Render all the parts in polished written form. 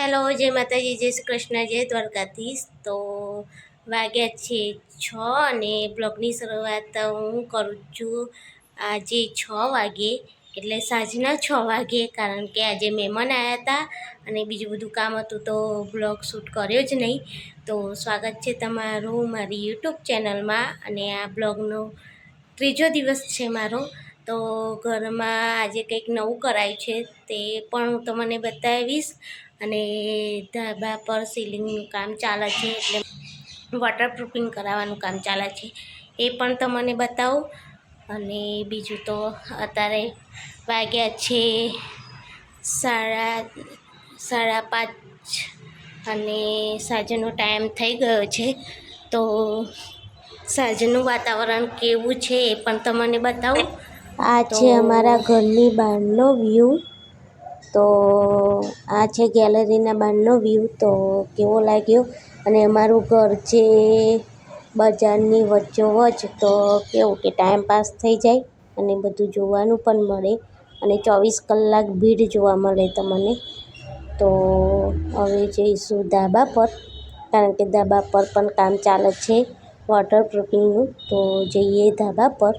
Hello, જય માતાજી, જય શ્રી કૃષ્ણ, જય દ્વારકાધીશ. તો વાગ્યા છે 6 અને બ્લોગની શરૂઆત હું કરું છું આજે 6 વાગે, એટલે સાંજના 6 વાગે, કારણ કે આજે મહેમાન આવ્યા હતા અને બીજું બધું કામ હતું તો બ્લોગ શૂટ કર્યો જ નહીં. તો સ્વાગત છે તમારું મારી યુટ્યુબ ચેનલમાં, અને આ બ્લોગનો ત્રીજો દિવસ છે મારો. તો ઘરમાં આજે કંઈક નવું કરાયું છે તે પણ હું તમને બતાવીશ. અને ધાબા પર સીલિંગનું કામ ચાલે છે, એટલે વોટરપ્રૂફિંગ કરાવવાનું કામ ચાલે છે, એ પણ તમને બતાવું. અને બીજું તો અત્યારે વાગ્યા છે 5:30 અને સાંજનો ટાઈમ થઈ ગયો છે. તો સાંજનું વાતાવરણ કેવું છે એ પણ તમને બતાવું. આ છે અમારા ઘરની બહારનો વ્યૂ. તો આ છે ગેલેરીના બહારનો વ્યૂ. તો કેવો લાગ્યો? અને અમારું ઘર છે બજારની વચ્ચોવચ, તો કેવું કે ટાઈમ પાસ થઈ જાય અને બધું જોવાનું પણ મળે, અને 24 કલાક ભીડ જોવા મળે તમને. તો હવે જઈશું ધાબા પર, કારણ કે ધાબા પર પણ કામ ચાલે છે વોટરપ્રૂફિંગનું. તો જઈએ ધાબા પર.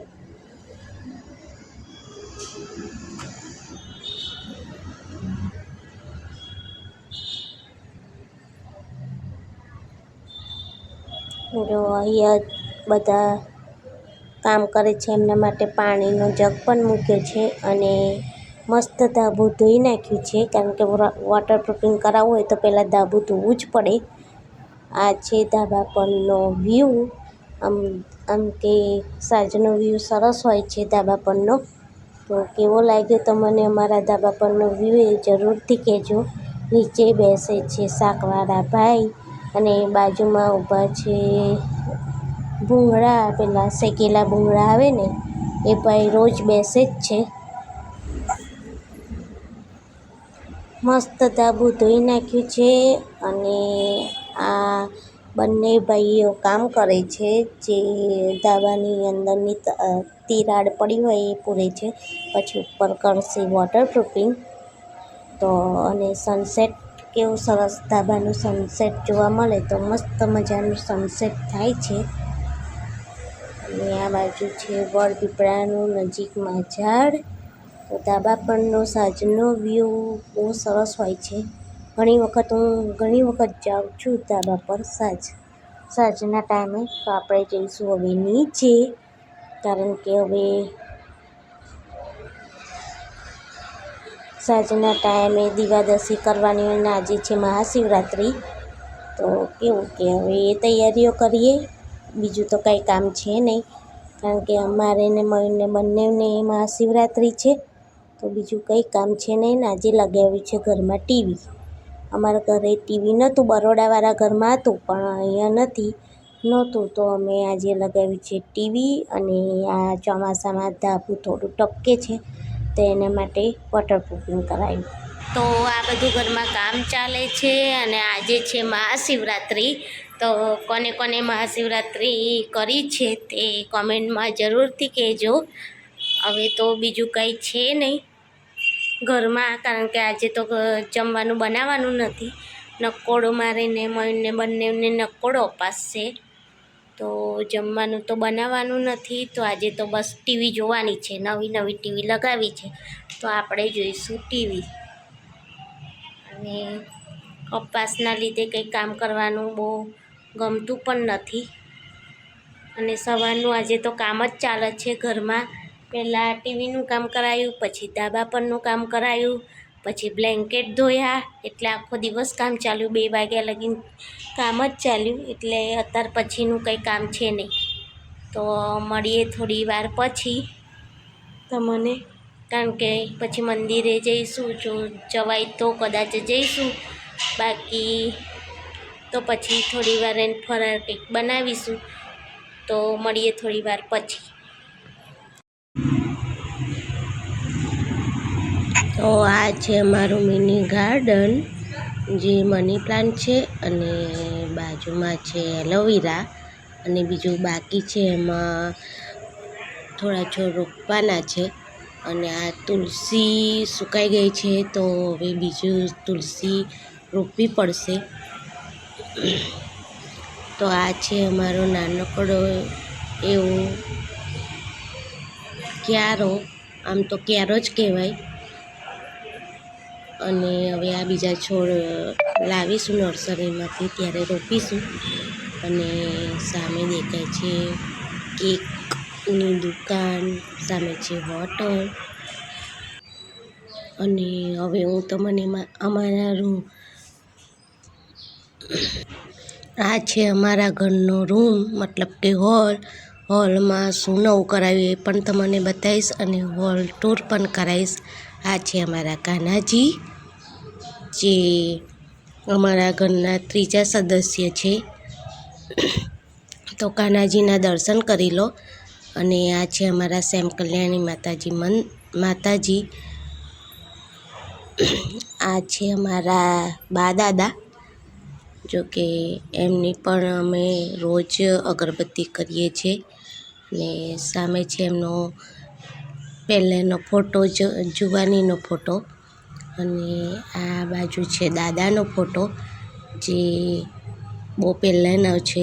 જો અહીંયા બધા કામ કરે છે, એમના માટે પાણીનો જગ પણ મૂક્યો છે, અને મસ્ત ધાબું ધોઈ નાખ્યું છે, કારણ કે વોટરપ્રૂફિંગ કરાવવું હોય તો પહેલાં ધાબું ધોવું જ પડે. આ છે ધાબા પરનો વ્યૂ. આમ કે સાંજનો વ્યૂ સરસ હોય છે ધાબા પરનો. તો કેવો લાગ્યો તમને અમારા ધાબા પરનો વ્યૂ એ જરૂરથી કહેજો. નીચે બેસે છે શાકવાળા ભાઈ, અને બાજુમાં ઊભા છે ભૂંગળા, પેલા શેકેલા ભૂંગળા આવે ને એ ભાઈ રોજ બેસે જ છે. મસ્ત ધાબું ધોઈ નાખ્યું છે, અને આ બંને ભાઈઓ કામ કરે છે, જે ધાબાની અંદરની તિરાડ પડી હોય એ પૂરે છે, પછી ઉપર કરશે વોટરપ્રૂફિંગ. તો અને સનસેટ કેવું સરસ ધાબાનું સનસેટ જોવા મળે, તો મસ્ત મજાનું સનસેટ થાય છે. અને આ બાજુ છે વડપીપળાનું નજીકમાં ઝાડ. તો ધાબા પરનો સાંજનો વ્યૂ બહુ સરસ હોય છે. ઘણી વખત જાઉં છું ધાબા પર સાંજના ટાઈમે. તો આપણે જઈશું હવે નીચે, કારણ કે હવે સાંજના ટાઈમે દીવાદશી કરવાની હોય, અને આજે છે મહાશિવરાત્રિ. તો કેવું કે હવે એ તૈયારીઓ કરીએ. બીજું તો કંઈ કામ છે નહીં, કારણ કે અમારે ને મયુરને બંનેને મહાશિવરાત્રિ છે. તો બીજું કંઈ કામ છે નહીં. ને આજે લગાવ્યું છે ઘરમાં ટીવી. અમારા ઘરે ટીવી નહોતું, બરોડાવાળા ઘરમાં હતું, પણ અહીંયા નહોતું. તો અમે આજે લગાવ્યું છે ટીવી. અને આ ચોમાસામાં ધાબું થોડું ટપકે છે, તો એના માટે વોટરપ્રૂફિંગ કરાવ્યું. તો આ બધું ઘરમાં કામ ચાલે છે, અને આજે છે મહાશિવરાત્રિ. તો કોને કોને મહાશિવરાત્રિ કરી છે તે કોમેન્ટમાં જરૂરથી કહેજો. હવે તો બીજું કંઈ છે નહીં ઘરમાં, કારણ કે આજે તો જમવાનું બનાવવાનું નથી. નકોડો મારે ને મયુરને બંનેને નકોડો ઉપાસ છે, તો જમવાનું તો બનાવવાનું નથી. તો આજે તો બસ ટીવી જોવાની છે. નવી ટીવી લગાવી છે, તો આપણે જોઈશું ટીવી. અને ઉપવાસના લીધે કંઈ કામ કરવાનું બહુ ગમતું પણ નથી. અને સવારનું આજે તો કામ જ ચાલે છે ઘરમાં. પહેલાં ટીવીનું કામ કરાયું, પછી ધાબા પરનું કામ કરાયું, પછી બ્લેન્કેટ ધોયા, એટલે આખો દિવસ કામ ચાલ્યું. 2 વાગ્યા લગીને કામ જ ચાલ્યું, એટલે અત્યાર પછીનું કંઈ કામ છે નહીં. તો મળીએ થોડી વાર પછી તમને, કારણ કે પછી મંદિરે જઈશું. જો જવાય તો કદાચ જઈશું, બાકી તો પછી થોડી વાર એને ફરાળ કંઈક બનાવીશું. તો મળીએ થોડી વાર પછી. તો આ છે અમારું મિની ગાર્ડન, જે મની પ્લાન્ટ છે, અને બાજુમાં છે એલોવેરા, અને બીજું બાકી છે એમાં થોડા છોડ રોપવાના છે. અને આ તુલસી સુકાઈ ગઈ છે, તો હવે બીજું તુલસી રોપવી પડશે. તો આ છે અમારો નાનકડો એવો ક્યારો, આમ તો ક્યારો જ કહેવાય. અને હવે આ બીજા છોડ લાવીશું નર્સરીમાંથી, ત્યારે રોપીશું. અને સામે દેખાય છે કેકની દુકાન, સામે છે હોટલ. અને હવે હું તમને અમારા રૂમ, આ છે અમારા ઘરનો રૂમ, મતલબ કે હોલમાં શું નવું કરાવ્યું એ પણ તમને બતાવીશ અને હોલ ટૂર પણ કરાવીશ. આ છે અમારા કાનાજી, જે અમારા ઘરના ત્રીજા સદસ્ય છે. તો કાનાજીના દર્શન કરી લો. અને આ છે અમારા શ્યામ કલ્યાણી માતાજી. આ છે અમારા બા દાદા, જોકે એમની પણ અમે રોજ અગરબત્તી કરીએ છીએ. ને સામે છે એમનો પહેલાંનો ફોટો, જુવાનીનો ફોટો. અને આ બાજુ છે દાદાનો ફોટો, જે બહુ પહેલાંનો છે.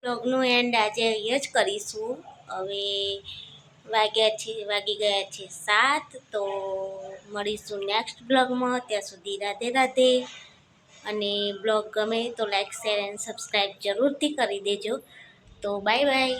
બ્લોગનું એન્ડ આજે અહીંયા જ કરીશું. હવે વાગી ગયા છે 7. તો મળીશું નેક્સ્ટ બ્લોગમાં. ત્યાં સુધી રાધે રાધે. અને બ્લોગ ગમે તો લાઈક, શેર એન્ડ સબસ્ક્રાઈબ જરૂરથી કરી દેજો. તો બાય બાય.